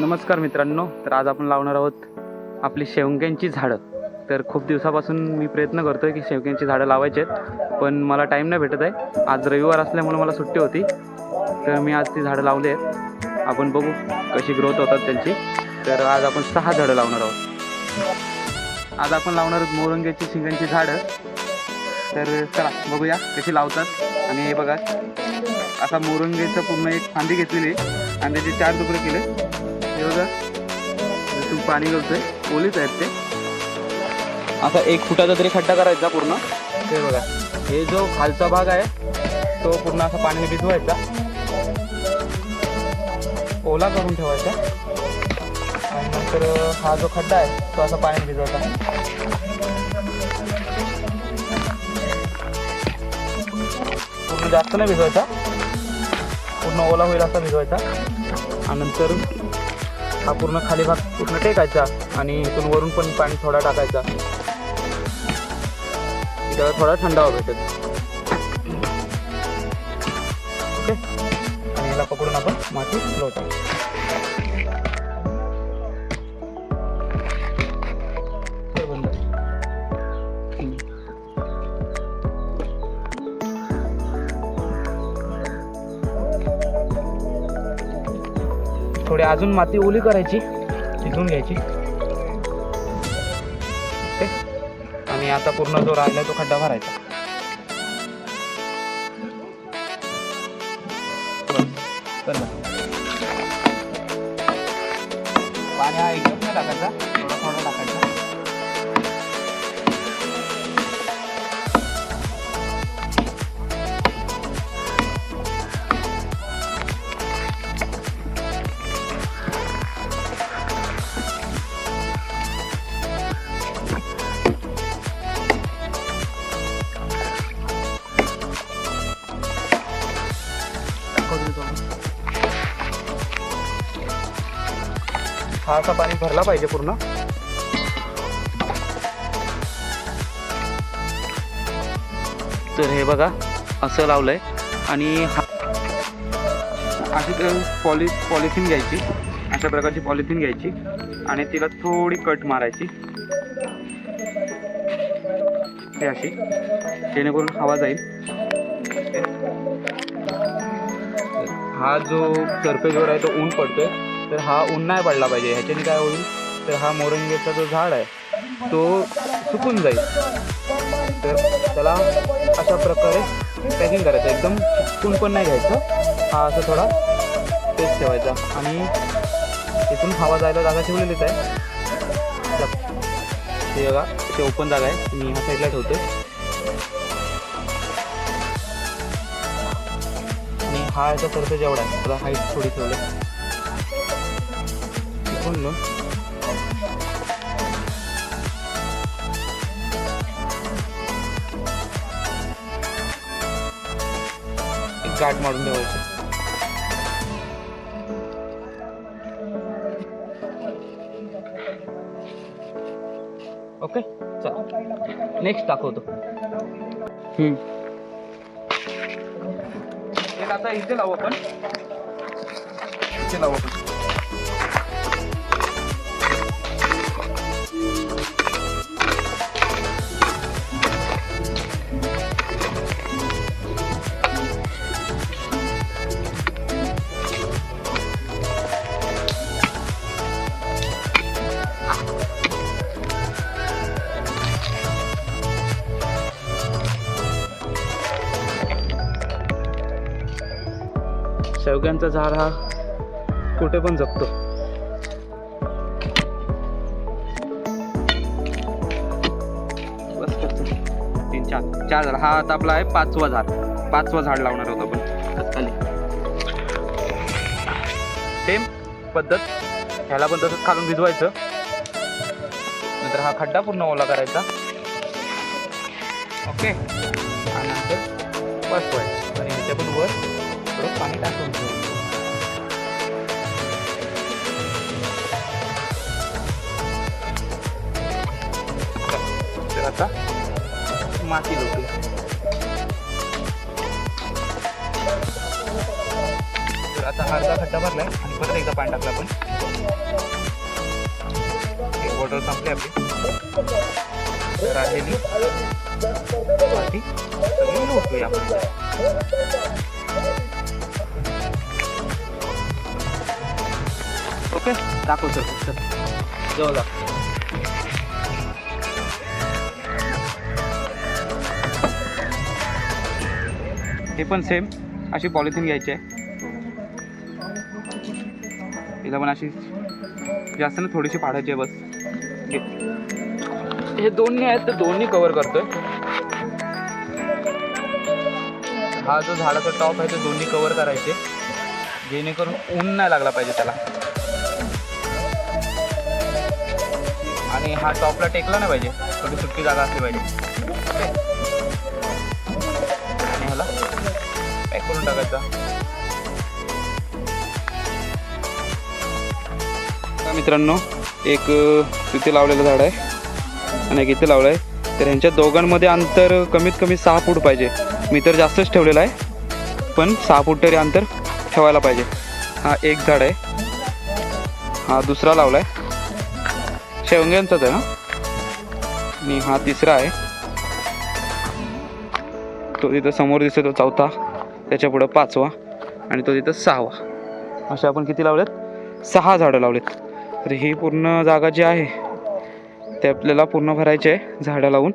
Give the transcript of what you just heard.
नमस्कार मित्रांनो, तर आज आपण लावणार आहोत आपली शेवग्यांची झाडं. तर खूप दिवसापासून मी प्रयत्न करतो आहे की शेवग्यांची झाडं लावायची आहेत, पण मला टाईम नाही भेटत आहे. आज रविवार असल्यामुळे मला सुट्टी होती, तर मी आज ती झाडं लावली आहेत. आपण बघू कशी ग्रोथ होतात त्यांची. तर आज आपण 6 झाडं लावणार आहोत. आज आपण लावणार आहोत मोरंग्याची शेंगांची झाडं. तर चला बघूया कशी लावतात. आणि हे बघा, असा मोरंग्याचं पूर्ण एक फांदी घेतलेली आणि त्याचे 4 तुकडे केले. हे बघा, तू पाणी घालतोय, ओलीच आहेत ते. असा 1 फुटाचा तरी खड्डा करायचा पूर्ण. हे बघा, हे जो खालचा भाग आहे तो पूर्ण असा पाण्याने भिजवायचा, ओला करून ठेवायचा. आणि नंतर हा जो खड्डा आहे तो असा पाण्याने भिजवायचा. पूर्ण जास्त नाही भिजवायचा, पूर्ण ओला होईल असा भिजवायचा. आणि नंतर हा पूर्ण खाली भाग पूर्ण टेकायचा आणि इथून वरून पण पाणी थोडा टाकायचा. त्याला थोडा थंडावा भेटेल. ओके, आणि याला पकडून आपण माती लावतो. थोडी अजून माती ओली करायची, भिजून घ्यायची. ओके, आणि आता पूर्ण जो राहिला तो खड्डा भरायचा. पाणी हा एकदम नाही टाकायचा, थोडा थोडा टाकायचा. हा असा पाणी भरला पाहिजे पूर्ण. तर हे बघा असं लावलंय. आणि अशी पॉलिथिन घ्यायची, अशा प्रकारची पॉलिथिन घ्यायची आणि तिला थोडी कट मारायची, हे अशी, जेणेकरून हवा जाईल. हा जो सरफेसवर आहे तो ऊन पडतोय, तर हा ऊन नाही पडला पाहिजे. ह्याच्याने काय होईल, तर हा मोरंग्याचा जो झाड आहे तो सुकून जाईल. तर त्याला अशा प्रकारे पॅकिंग करायचं, एकदम चिकटून पण नाही घ्यायचं. हा असं थोडा पेस्ट ठेवायचा आणि इथून हवा जायला जागा ठेवलेलीच आहे. हे बघा, इथे ओपन जागा आहे, मी ह्या साईडला ठेवतो. आणि हा याचा सरफेस एवढा आहे, त्याला हाईट थोडी ठेवली. एक गाठ मारून ठेवायचं. ओके, चला नेक्स्ट दाखवतो. एक आता इथे लावू आपण, इथे लावू आपण. शेवग्यांचा झाड हा कुठे पण जगतो. बस करतो. 3-4 झाड. हा आता आपला आहे 5वा झाड. 5वा झाड लावणार होतो आपण खाली. सेम पद्धत, ह्याला पण तसंच खालून भिजवायचं. नंतर हा खड्डा पूर्ण ओला करायचा. ओके, आणि नंतर बसवायचं आणि ह्याच्या पण वर थोडं पाणी टाकून ठेवायचं. तर आता माती लावतो. तर आता अर्धा खड्डा भरलाय आणि परत एकदा पाणी टाकलं आपण. वॉटर संपले आपली. तर राहिलेली माती सगळी लोटूया आपण. ओके दाखव सर जवळ जा. हे पण सेम अशी पॉलिथिन घ्यायची आहे. तिला पण अशी जास्त ना थोडीशी पाडायची आहे बस. हे दोन्ही आहेत तर दोन्ही कव्हर करतोय. हा जो झाडाचा टॉप आहे ते दोन्ही कव्हर करायचे जेणेकरून ऊन नाही लागला पाहिजे त्याला. आणि हा टॉपला टेकला नाही पाहिजे, थोडी सुट्टी जागा असली पाहिजे. आणि ह्याला पॅक करून टाकायचा. मित्रांनो एक तिथे लावलेलं झाड आहे आणि एक इथे लावलं आहे. तर ह्यांच्या दोघांमध्ये अंतर कमीत कमी 6 फूट पाहिजे. मी तर जास्तच ठेवलेलं आहे पण 6 फूट तरी अंतर ठेवायला पाहिजे. हा एक झाड आहे. हा दुसरा लावला आहे शेवग्यांचाच आहे ना. आणि हा तिसरा आहे तो तिथं समोर दिसतो तो चौथा, त्याच्या पुढं 5वा आणि तो तिथं 6वा. असे आपण किती लावलेत? 6 झाडं लावलेत. तर ही पूर्ण जागा जी आहे ते आपल्याला पूर्ण भरायची आहे झाडं लावून.